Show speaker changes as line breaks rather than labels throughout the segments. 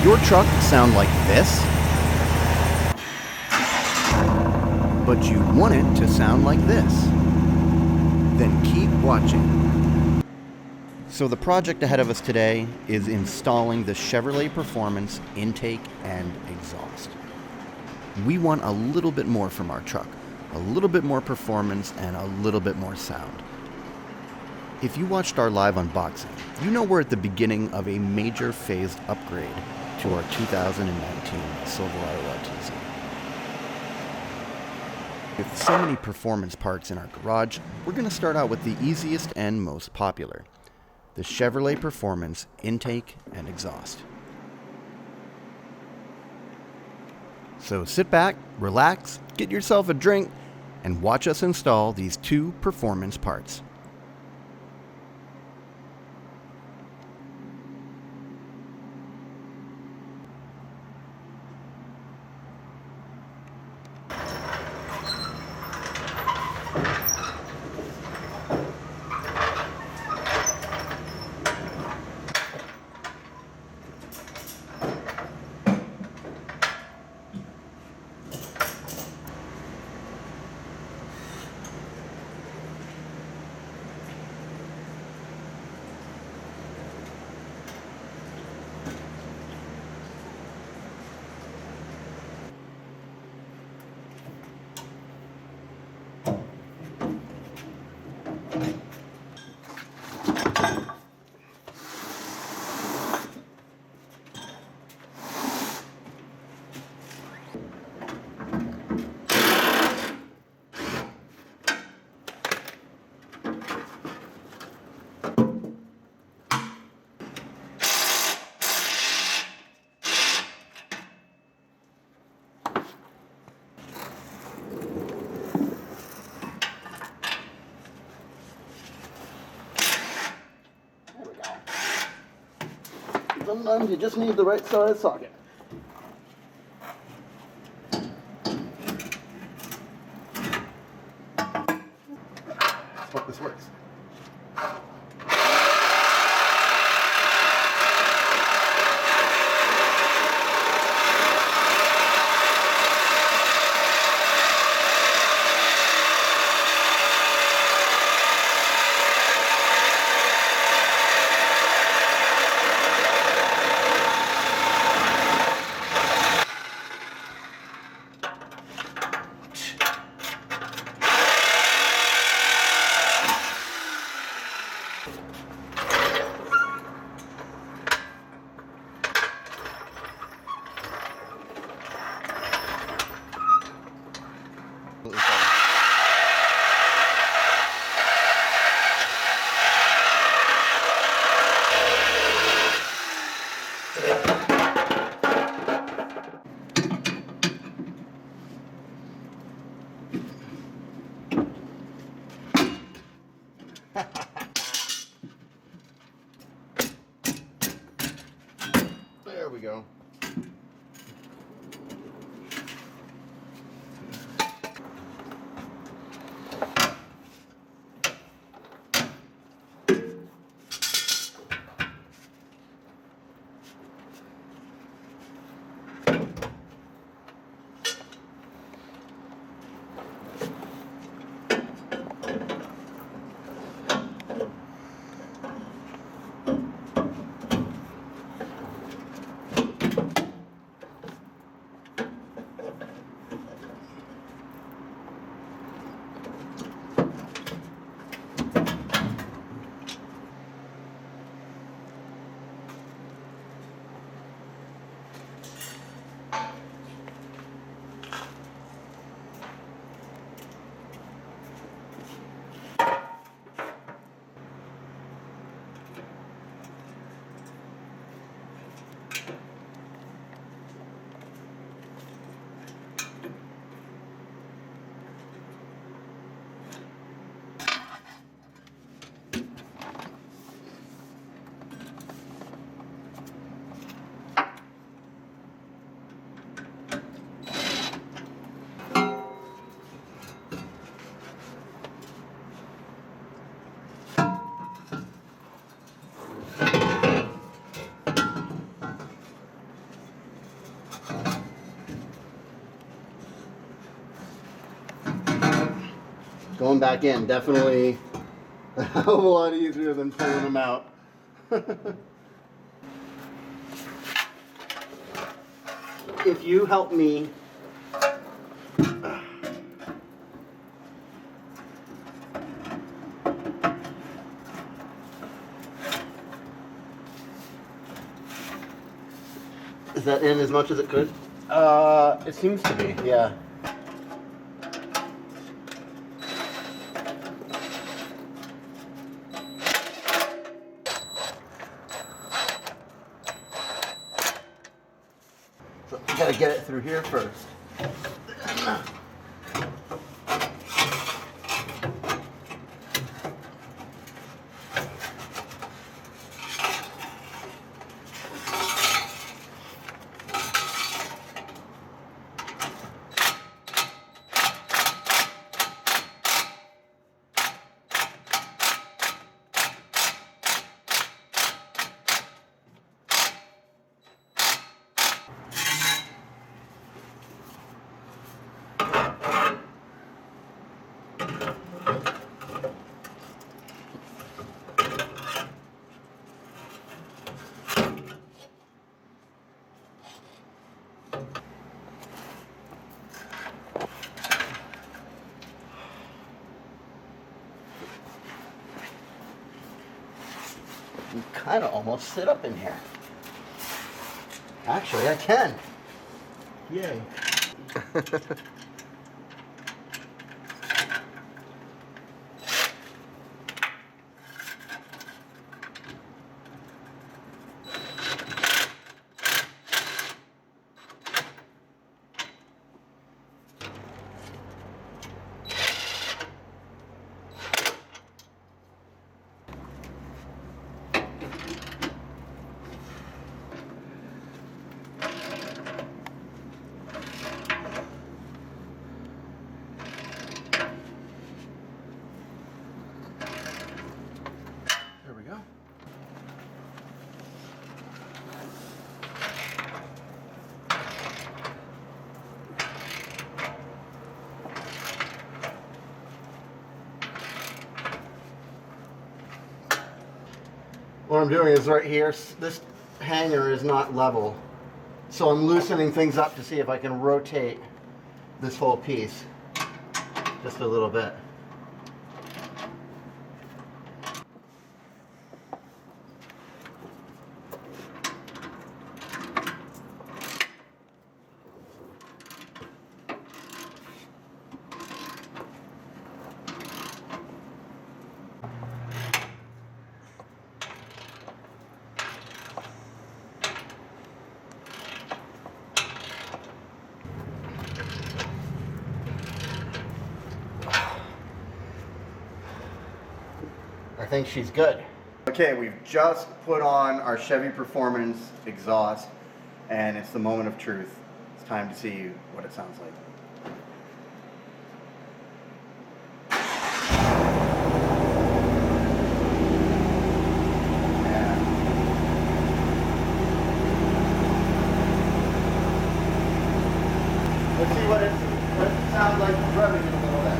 Does your truck sound like this? But you want it to sound like this? Then keep watching. So the project ahead of us today is installing the Chevrolet Performance intake and exhaust. We want a little bit more from our truck, a little bit more performance and a little bit more sound. If you watched our live unboxing, you know we're at the beginning of a major phased upgrade to our 2019 Silverado LTZ. With so many performance parts in our garage, we're going to start out with the easiest and most popular, the Chevrolet Performance intake and exhaust. So sit back, relax, get yourself a drink, and watch us install these two performance parts. Sometimes you just need the right size socket. Hope this works. There we go. Going back in, definitely a hell of a lot easier than pulling them out. If you help me is that in as much as it could? It seems to be, yeah. So you gotta get it through here first. You kind of almost sit up in here. Actually, I can. Yay. There we go. What I'm doing is right here, this hanger is not level. So I'm loosening things up to see if I can rotate this whole piece just a little bit. I think she's good. Okay, we've just put on our Chevy Performance exhaust, and it's the moment of truth. It's time to see what it sounds like. Let's see what it sounds like revving it a little bit.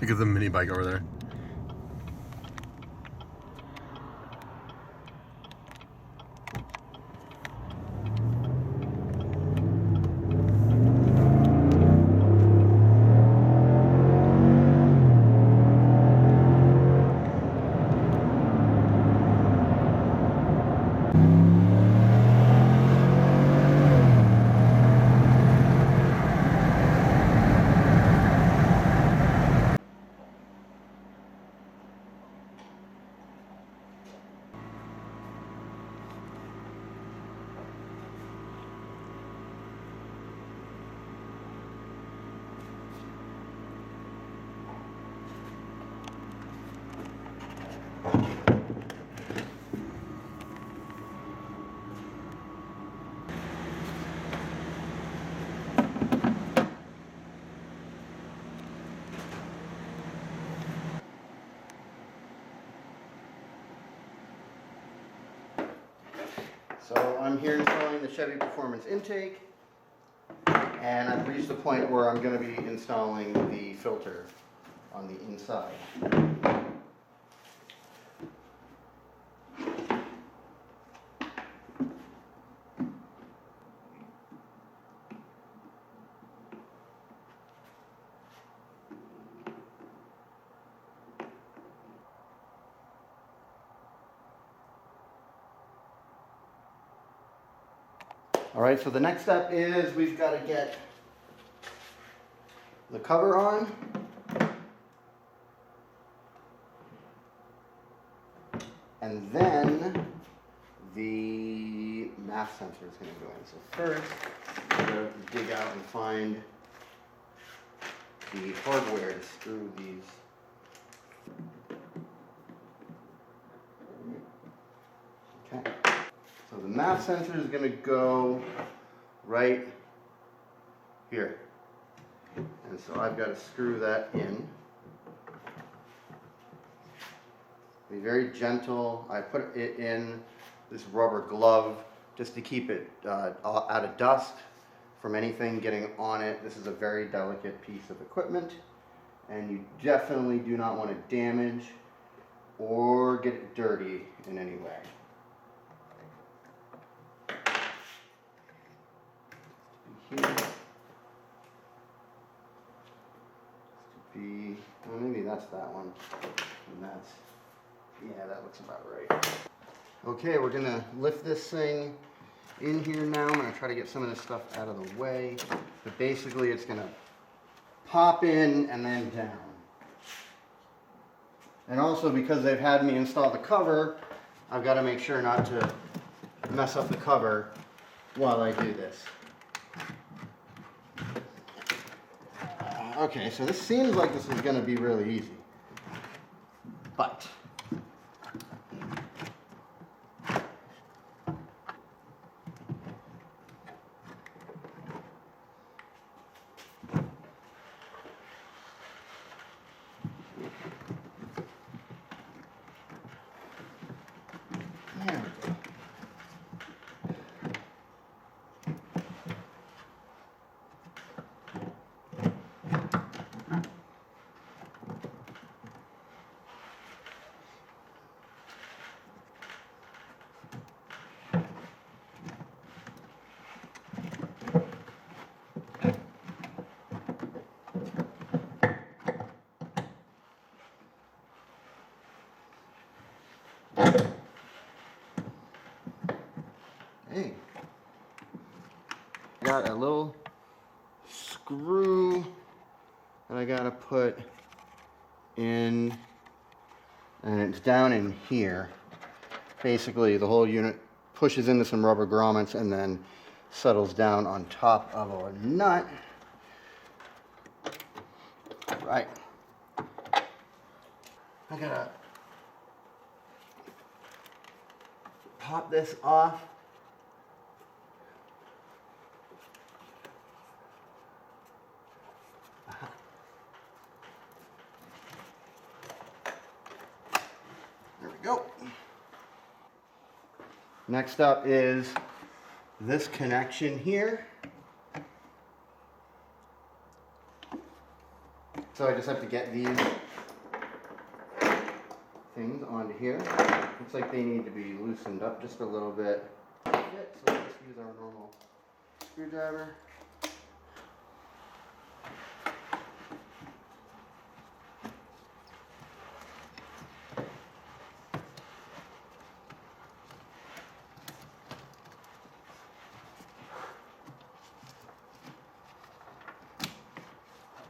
Look at the mini bike over there.
So I'm here installing the Chevy Performance intake, and I've reached the point where I'm going to be installing the filter on the inside. All right, so the next step is we've got to get the cover on. And then the mass sensor is going to go in. So first, I'm going to dig out and find the hardware to screw these. Okay. So the mass sensor is going to go right here. And so I've got to screw that in. Be very gentle. I put it in this rubber glove just to keep it out of dust from anything getting on it. This is a very delicate piece of equipment, and you definitely do not want to damage or get it dirty in any way. Here. Well, maybe that's that one, and that's, yeah, that looks about right. Okay, we're gonna lift this thing in here now. I'm gonna try to get some of this stuff out of the way, but basically it's gonna pop in and then down. And also, because they've had me install the cover, I've got to make sure not to mess up the cover while I do this. Okay, so this seems like this is going to be really easy, but there we go. Hey, got a little screw that I gotta put in, and it's down in here. Basically, the whole unit pushes into some rubber grommets and then settles down on top of a nut. Right. I gotta pop this off. There we go. Next up is this connection here. So I just have to get these things onto here. Looks like they need to be loosened up just a little bit. So we'll just use our normal screwdriver.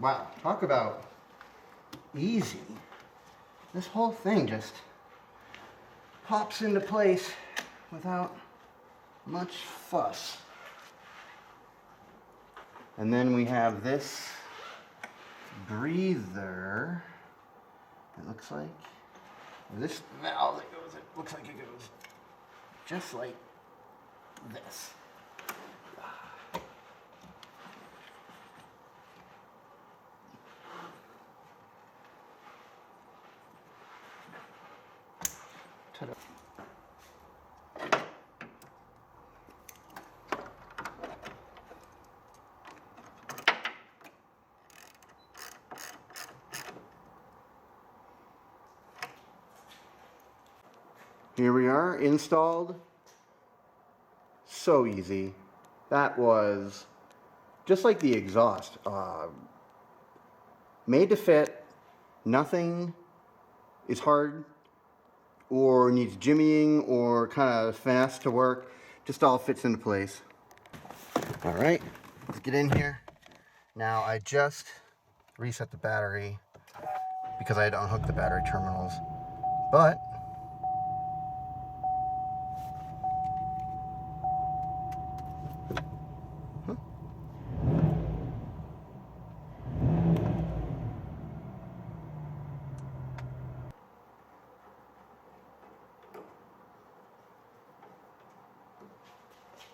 Wow, talk about easy. This whole thing just pops into place without much fuss. And then we have this breather, it looks like. This valve that goes, it looks like it goes just like this. Ta-da. Here we are, installed. So easy. That was just like the exhaust. Made to fit. Nothing is hard or needs jimmying or kind of fast to work. Just all fits into place. All right, let's get in here. Now I just reset the battery because I had to unhook the battery terminals. But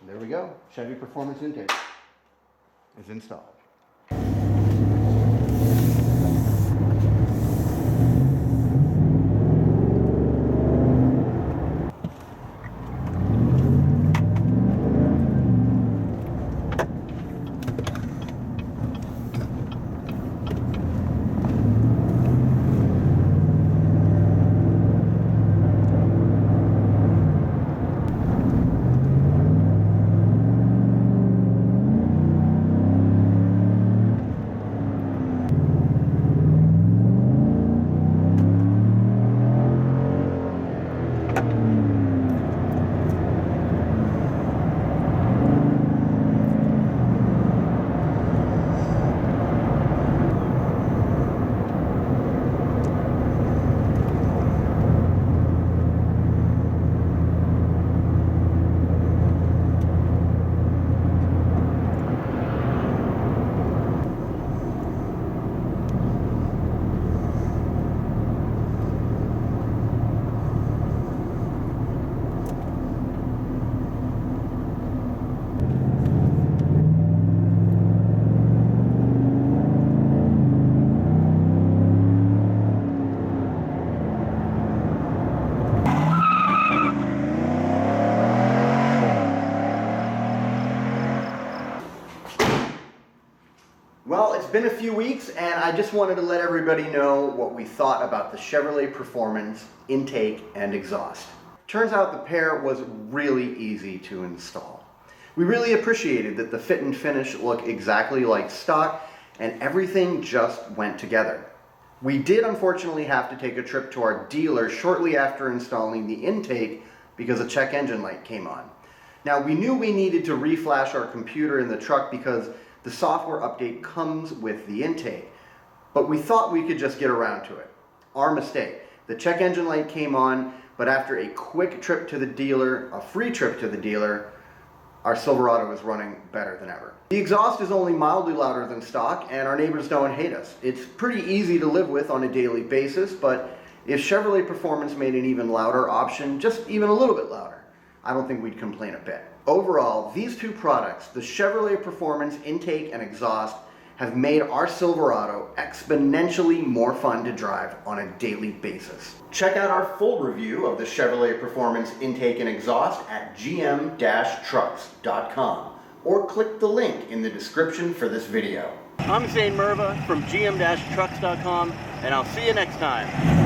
there we go. Chevy Performance intake is installed. Well, it's been a few weeks and I just wanted to let everybody know what we thought about the Chevrolet Performance intake and exhaust. Turns out the pair was really easy to install. We really appreciated that the fit and finish look exactly like stock and everything just went together. We did unfortunately have to take a trip to our dealer shortly after installing the intake because a check engine light came on. Now we knew we needed to reflash our computer in the truck because the software update comes with the intake, but we thought we could just get around to it. Our mistake. The check engine light came on, but after a quick trip to the dealer, a free trip to the dealer, our Silverado is running better than ever. The exhaust is only mildly louder than stock, and our neighbors don't hate us. It's pretty easy to live with on a daily basis, but if Chevrolet Performance made an even louder option, just even a little bit louder, I don't think we'd complain a bit. Overall, these two products, the Chevrolet Performance intake and exhaust, have made our Silverado exponentially more fun to drive on a daily basis. Check out our full review of the Chevrolet Performance intake and exhaust at GM-Trucks.com or click the link in the description for this video. I'm Zane Merva from GM-Trucks.com and I'll see you next time.